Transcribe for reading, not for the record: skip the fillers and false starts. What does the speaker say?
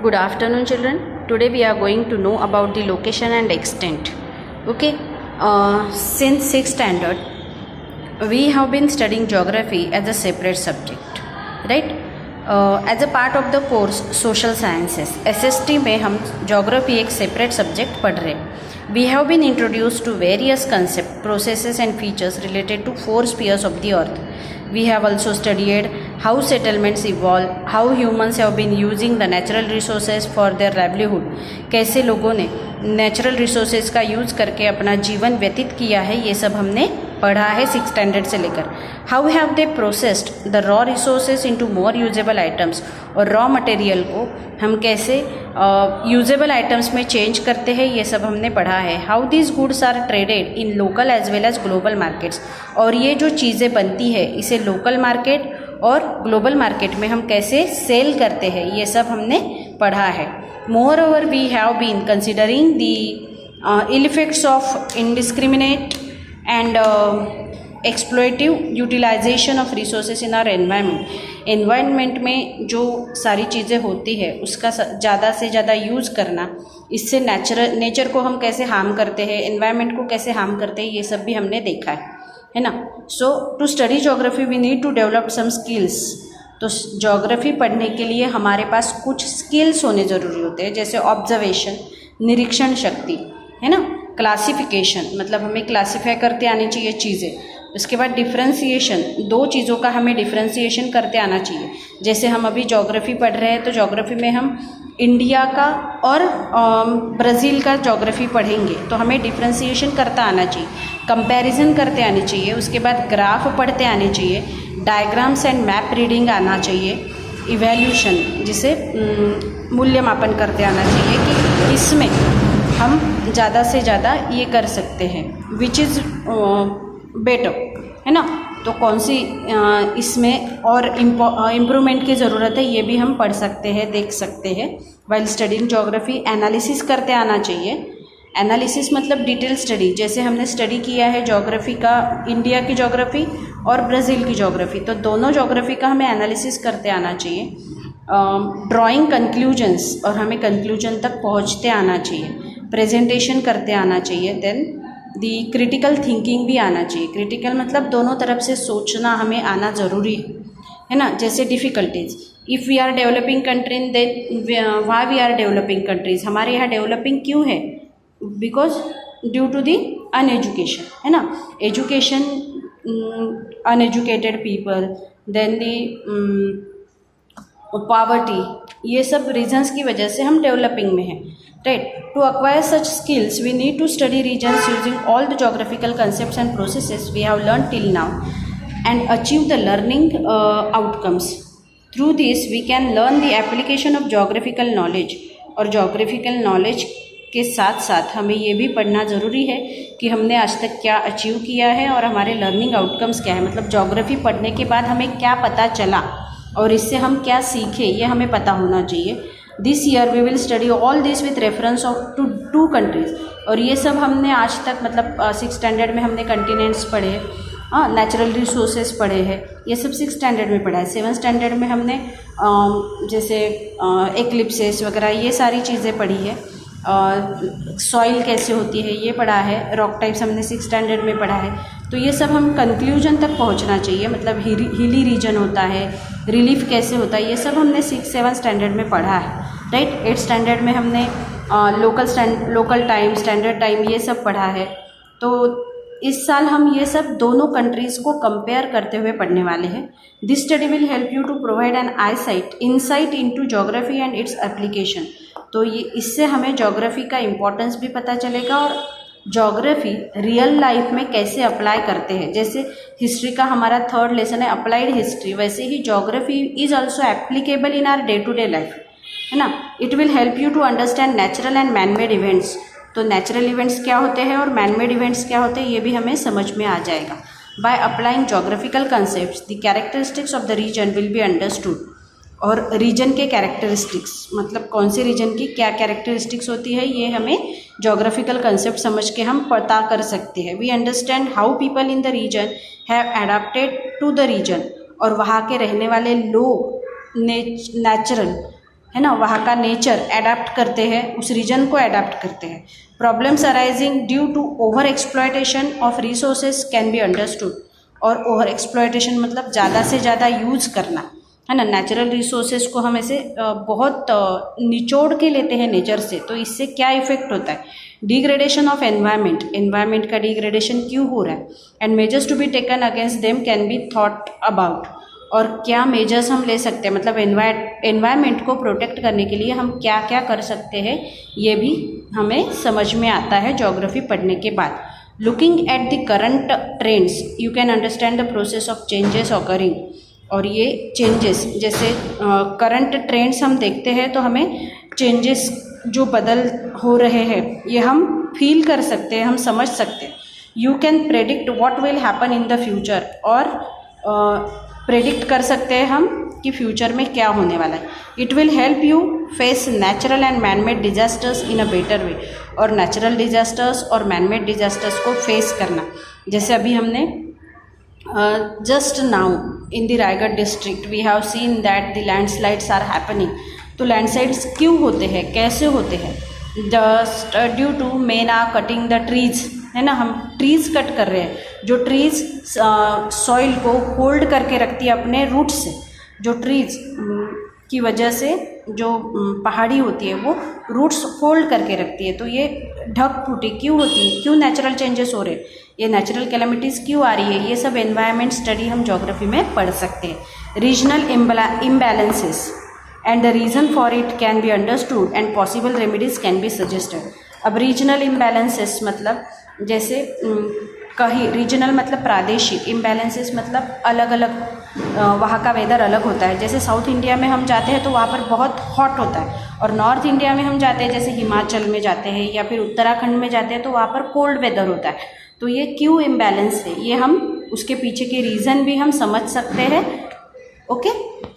Good afternoon, children. Today we are going to know about the location and extent. Okay. Since 6th standard, we have been studying geography as a separate subject, right? As a part of the course social sciences, SST में हम geography एक separate subject पढ़ रहे हैं. We have been introduced to various concepts, processes and features related to 4 spheres of the earth. We have also studied how settlements evolve, how humans have been using the natural resources for their livelihood. कैसे लोगों ने natural resources का use करके अपना जीवन व्यतीत किया है, ये सब हमने पढ़ा है 6th स्टैंडर्ड से लेकर. How have they processed the raw resources into more usable items, और रॉ मटेरियल को हम कैसे यूजेबल आइटम्स में चेंज करते हैं, ये सब हमने पढ़ा है. How these goods are traded in local as well as global markets, और ये जो चीज़ें बनती है इसे लोकल मार्केट और ग्लोबल मार्केट में हम कैसे सेल करते हैं, ये सब हमने पढ़ा है. Moreover, we have been considering the ill effects of indiscriminate and exploitative utilization of resources in our environment. Environment में जो सारी चीज़ें होती है उसका ज़्यादा से ज़्यादा यूज़ करना, इससे नेचर को हम कैसे हार्म करते हैं, एनवायरनमेंट को कैसे हार्म करते हैं, ये सब भी हमने देखा है ना. So to study geography we need to develop some skills. तो ज्योग्राफी पढ़ने के लिए हमारे पास कुछ स्किल्स होने ज़रूरी होते हैं, जैसे ऑब्जर्वेशन, निरीक्षण शक्ति, है ना. क्लासिफिकेशन, मतलब हमें क्लासीफाई करते आनी चाहिए चीज़ें. उसके बाद डिफ्रेंसिएशन, दो चीज़ों का हमें डिफ्रेंसिएशन करते आना चाहिए. जैसे हम अभी ज्योग्राफी पढ़ रहे हैं तो ज्योग्राफी में हम इंडिया का और ब्राज़ील का ज्योग्राफी पढ़ेंगे तो हमें डिफ्रेंसिएशन करता आना चाहिए, कंपैरिजन करते आनी चाहिए. उसके बाद ग्राफ पढ़ते आने चाहिए, डायग्राम्स एंड मैप रीडिंग आना चाहिए, इवैल्यूशन जिसे मूल्यमापन करते आना चाहिए कि इसमें हम ज़्यादा से ज़्यादा ये कर सकते हैं, विच इज़ बेटर, है ना. तो कौन सी इसमें और इम्प्रूवमेंट की ज़रूरत है, ये भी हम पढ़ सकते हैं, देख सकते हैं. वाइल स्टडिंग ज्योग्राफी एनालिसिस करते आना चाहिए. एनालिसिस मतलब डिटेल स्टडी, जैसे हमने स्टडी किया है ज्योग्राफी का, इंडिया की ज्योग्राफी और ब्राज़ील की ज्योग्राफी, तो दोनों ज्योग्राफी का हमें एनालिसिस करते आना चाहिए. ड्राइंग कंक्लूजन्स, और हमें कंक्लूजन तक पहुंचते आना चाहिए. प्रेजेंटेशन करते आना चाहिए. देन दी क्रिटिकल थिंकिंग भी आना चाहिए. क्रिटिकल मतलब दोनों तरफ से सोचना हमें आना ज़रूरी है ना. जैसे difficulties, if we are developing country then why we are developing countries, हमारे यहाँ डेवलपिंग क्यों है, because due to the uneducation, है ना. Education, uneducated people, then the poverty, ये सब रीजन्स की वजह से हम डेवलपिंग में हैं, right. To acquire such skills we need to study regions using all the geographical concepts and processes we have learn till now and achieve the learning outcomes. Through this we can learn the application of geographical knowledge, और geographical knowledge के साथ साथ हमें ये भी पढ़ना ज़रूरी है कि हमने आज तक क्या अचीव किया है और हमारे लर्निंग आउटकम्स क्या है. मतलब ज्योग्राफी पढ़ने के बाद हमें क्या पता चला और इससे हम क्या सीखे, ये हमें पता होना चाहिए. This year we will study all this with reference of two countries, और ये सब हमने आज तक मतलब 6th स्टैंडर्ड में हमने कंटिनेंट्स पढ़े, नेचुरल रिसोर्सेज पढ़े हैं, ये सब 6th स्टैंडर्ड में पढ़ा है. 7th स्टैंडर्ड में हमने जैसे एक्लिप्सेस वगैरह ये सारी चीज़ें पढ़ी है. सॉइल कैसे होती है ये पढ़ा है. रॉक टाइप्स हमने 6th स्टैंडर्ड में पढ़ा है. तो ये सब हम कंक्लूजन तक पहुंचना चाहिए, मतलब हिली रीजन होता है, रिलीफ कैसे होता है, ये सब हमने 6th-7th स्टैंडर्ड में पढ़ा है, राइट. 8th स्टैंडर्ड में हमने लोकल टाइम, स्टैंडर्ड टाइम, ये सब पढ़ा है. तो इस साल हम ये सब दोनों कंट्रीज़ को कंपेयर करते हुए पढ़ने वाले हैं. This study will help you to provide an insight into geography and its application. तो ये इससे हमें ज्योग्राफी का इम्पोर्टेंस भी पता चलेगा और ज्योग्राफी रियल लाइफ में कैसे अप्लाई करते हैं. जैसे हिस्ट्री का हमारा 3rd लेसन है अप्लाइड हिस्ट्री, वैसे ही geography is also applicable in our day to day life, है ना. It will help you to understand natural and manmade events. तो नेचुरल इवेंट्स क्या होते हैं और मैनमेड इवेंट्स क्या होते हैं, ये भी हमें समझ में आ जाएगा. By applying geographical concepts the characteristics of the region will be understood. और रीजन के कैरेक्टरिस्टिक्स, मतलब कौन से रीजन की क्या कैरेक्टरिस्टिक्स होती है, ये हमें ज्योग्राफिकल कंसेप्ट समझ के हम पता कर सकते हैं. We understand how people in the region have adapted to the region, और वहाँ के रहने वाले लोग नेचुरल है ना, वहाँ का नेचर अडेप्ट करते हैं, उस रीजन को अडेप्ट करते हैं। Problems arising due to over exploitation of resources can be understood, और ओवर एक्सप्लॉयटेशन मतलब ज़्यादा से ज़्यादा यूज़ करना, है ना। नेचुरल रिसोर्सेज को हम ऐसे बहुत निचोड़ के लेते हैं नेचर से, तो इससे क्या इफेक्ट होता है, डिग्रेडेशन ऑफ एनवायरनमेंट, एनवायरनमेंट का डिग्रेडेशन क्यों हो रहा है, and measures to be taken against them can be thought about, और क्या मेजर्स हम ले सकते हैं, मतलब एनवायरनमेंट को प्रोटेक्ट करने के लिए हम क्या क्या कर सकते हैं, ये भी हमें समझ में आता है ज्योग्राफी पढ़ने के बाद। Looking at the current trends you can understand the process of changes occurring, और ये चेंजेस जैसे करंट ट्रेंड्स हम देखते हैं तो हमें चेंजेस जो बदल हो रहे हैं ये हम फील कर सकते हैं, हम समझ सकते हैं। You can predict what will happen in the future, और प्रेडिक्ट कर सकते हैं हम कि फ्यूचर में क्या होने वाला है। It will help you face natural and manmade disasters in a better way, और नेचुरल डिजास्टर्स और मैनमेड डिजास्टर्स को फेस करना, जैसे अभी हमने just now in the Raigad district we have seen that the landslides are happening। तो landslides क्यों होते हैं, कैसे होते हैं, just due to men are cutting the trees, है ना, हम ट्रीज कट कर रहे हैं, जो ट्रीज सॉइल को होल्ड करके रखती है अपने रूट से, जो ट्रीज की वजह से जो पहाड़ी होती है वो रूट्स होल्ड करके रखती है, तो ये ढक फूटी क्यों होती है, क्यों नेचुरल चेंजेस हो रहे हैं, ये नेचुरल कैलेमिटीज़ क्यों आ रही है, ये सब एनवायरनमेंट स्टडी हम ज्योग्राफी में पढ़ सकते हैं। Regional imbalances and the reason for it can be understood and possible remedies can be suggested. अब रीजनल इम्बैलेंसेस मतलब जैसे कहीं रीजनल मतलब प्रादेशिक, इम्बैलेंसेस मतलब अलग अलग वहाँ का वेदर अलग होता है। जैसे साउथ इंडिया में हम जाते हैं तो वहाँ पर बहुत हॉट होता है, और नॉर्थ इंडिया में हम जाते हैं जैसे हिमाचल में जाते हैं या फिर उत्तराखंड में जाते हैं तो वहाँ पर कोल्ड वेदर होता है। तो ये क्यों इम्बैलेंस है, ये हम उसके पीछे के रीज़न भी हम समझ सकते हैं। ओके।